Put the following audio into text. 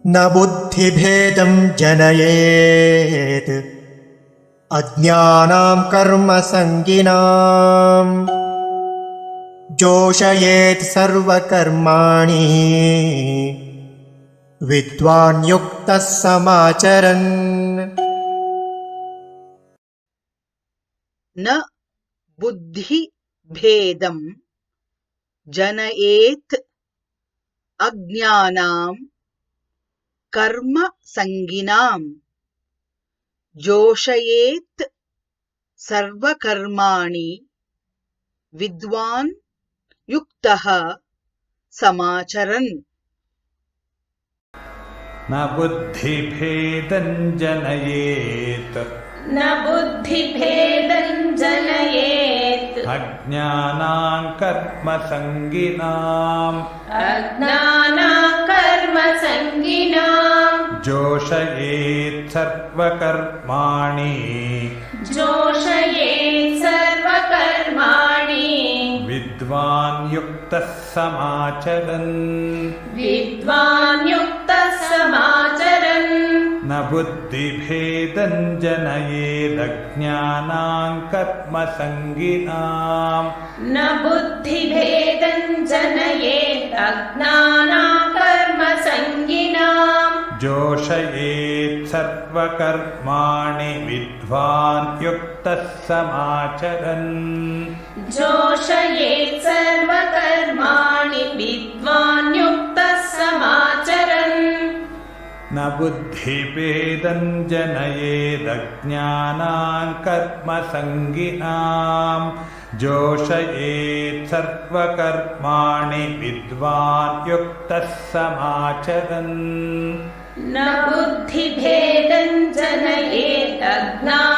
न बुद्धिभेदं जनयेत् अज्ञानां कर्मसङ्गिनाम् जोषयेत् सर्वकर्माणि विद्वान् युक्तः समाचरन्। न बुद्धिभेदं जनयेत् अज्ञानां कर्मसङ्गिनाम् जोषयेत् सर्वकर्माणि विद्वान् युक्तः समाचरन्। न बुद्धिभेदं जनयेत् अज्ञानां कर्मसङ्गिनाम् जोषयेत् सर्वकर्माणि विद्वान् युक्तः समाचरन्। न बुद्धिभेदं जनयेदज्ञानां कर्मसङ्गिनाम् जोषयेत् सर्वकर्माणि विद्वान् युक्तः समाचरन्। न बुद्धिभेदं जनयेदज्ञानां कर्मसङ्गिनाम् जोषयेत् सर्वकर्माणि विद्वान् युक्तः समाचरन्। न बुद्धिभेदं जनयेत् अज्ञानां